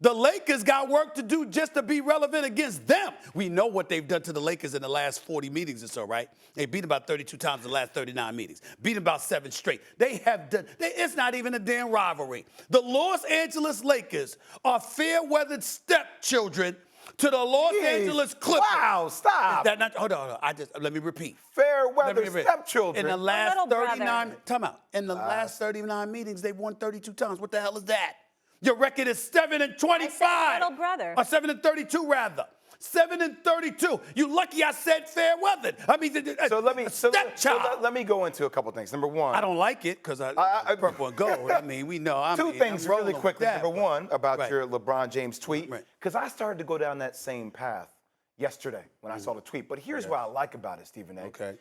The Lakers got work to do just to be relevant against them. We know what they've done to the Lakers in the last 40 meetings or so, right? They beat them about 32 times in the last 39 meetings. Beat them about 7 straight. They have done, it's not even a damn rivalry. The Los Angeles Lakers are fair-weathered stepchildren to the Los Angeles Clippers. Wow, stop. Is that not, hold on. Let me repeat. Fair-weathered stepchildren. In the last 39, time out. In the last 39 meetings, they've won 32 times. What the hell is that? Your record is 7-25. Little brother. Or 7-32 rather. 7-32. You lucky I said fair weathered. I mean, let me go into a couple things. Number one, I don't like it because I purple and gold. I mean, we know. Two things really quickly. That, Number one, about your LeBron James tweet, Right. because I started to go down that same path yesterday when I saw the tweet. But here's what I like about it, Stephen A. Okay.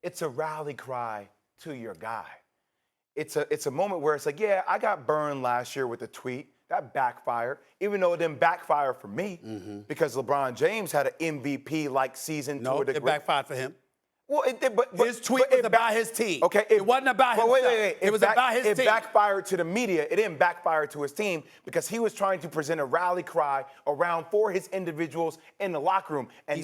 It's a rally cry to your guy. It's a moment where it's like, yeah, I got burned last year with a tweet. That backfired, even though it didn't backfire for me because LeBron James had an MVP-like season to a degree. It backfired for him. Well, it did, but his tweet was about his team. Okay, it wasn't about himself. Wait. It was about his team. It backfired to the media. It didn't backfire to his team because he was trying to present a rally cry around for his individuals in the locker room, and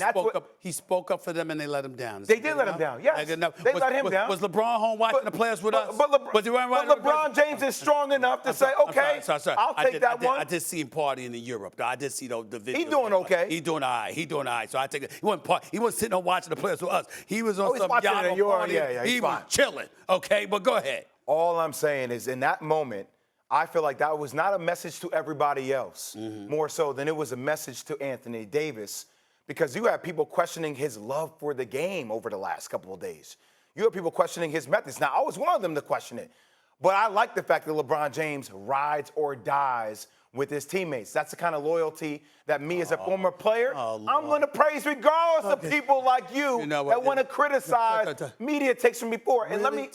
he spoke up for them, and they let him down. They did let him down. Yes, they let him down. Was LeBron home watching the players with us? But LeBron James is strong enough to say, okay, I'll take that one. I did see him partying in Europe. I did see the videos. He's doing okay. He's doing all right. He's doing all right. So I take it. He wasn't sitting home watching the players with us. He was on some yacht. He was chilling, okay? But go ahead. All I'm saying is in that moment, I feel like that was not a message to everybody else, more so than it was a message to Anthony Davis, because you have people questioning his love for the game over the last couple of days. You have people questioning his methods. Now, I was one of them to question it, but I like the fact that LeBron James rides or dies with his teammates. That's the kind of loyalty that me as a former player, I'm going to praise regardless of people like you that want to criticize media takes from before. And let me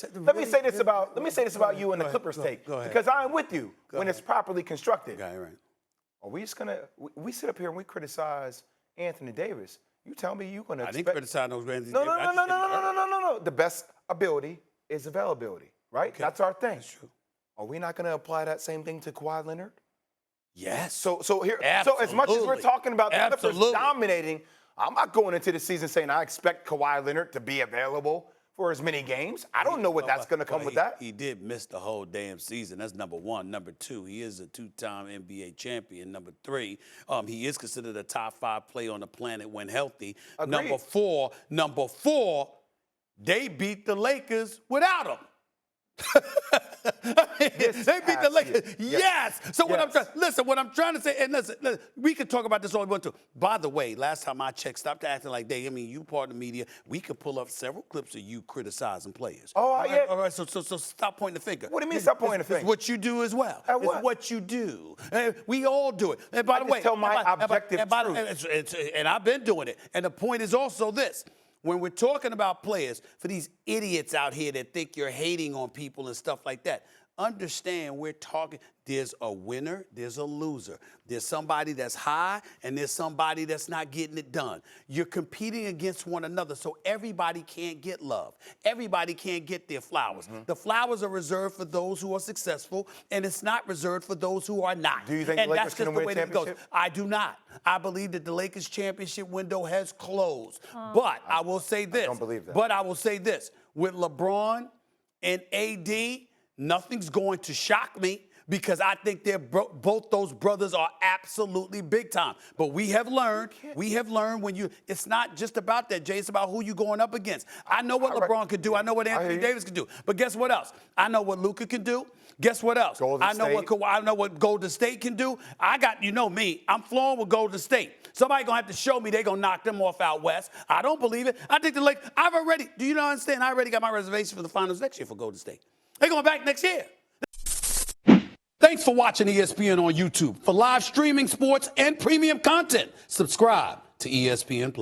say this about you and the Clippers take, because I'm with you when it's properly constructed. Are we just going to we sit up here and we criticize Anthony Davis? You tell me you're going to I didn't criticize those Anthony No. Davis. The best ability is availability, right? Okay. That's our thing. That's true. Are we not going to apply that same thing to Kawhi Leonard? Yes. So as much as we're talking about the Clippers dominating, I'm not going into the season saying I expect Kawhi Leonard to be available for as many games. I don't know what that's going to come with that. He did miss the whole damn season. That's number one. Number two, he is a 2-time NBA champion. Number three, he is considered a top 5 player on the planet when healthy. Agreed. Number four, they beat the Lakers without him. They beat the Lakers. Yes. So what I'm trying to say, and listen, we could talk about this all we want to. By the way, last time I checked, stop acting like you part of the media. We could pull up several clips of you criticizing players. Oh, yeah. All right, so stop pointing the finger. What do you mean stop pointing the finger? It's what you do as well. It's what you do. We all do it. And by the way, tell my objective truth. And I've been doing it. And the point is also this. When we're talking about players, for these idiots out here that think you're hating on people and stuff like that, understand we're talking, there's a winner, there's a loser. There's somebody that's high and there's somebody that's not getting it done. You're competing against one another, so everybody can't get love. Everybody can't get their flowers. The flowers are reserved for those who are successful, and it's not reserved for those who are not. Do you think the Lakers can win a championship? I do not. I believe that the Lakers championship window has closed. But I will say this. I don't believe that. But I will say this. With LeBron and AD, nothing's going to shock me because I think both those brothers are absolutely big time. But we have learned when it's not just about that, Jay. It's about who you're going up against. I know what LeBron could do. I know what Anthony Davis can do. But guess what else? I know what Luka can do. Guess what else? I know what Golden State can do. You know me. I'm flowing with Golden State. Somebody gonna have to show me they're gonna knock them off out west. I don't believe it. I think do you not understand? I already got my reservation for the finals next year for Golden State. They're going back next year. Thanks for watching ESPN on YouTube. For live streaming sports and premium content, subscribe to ESPN+.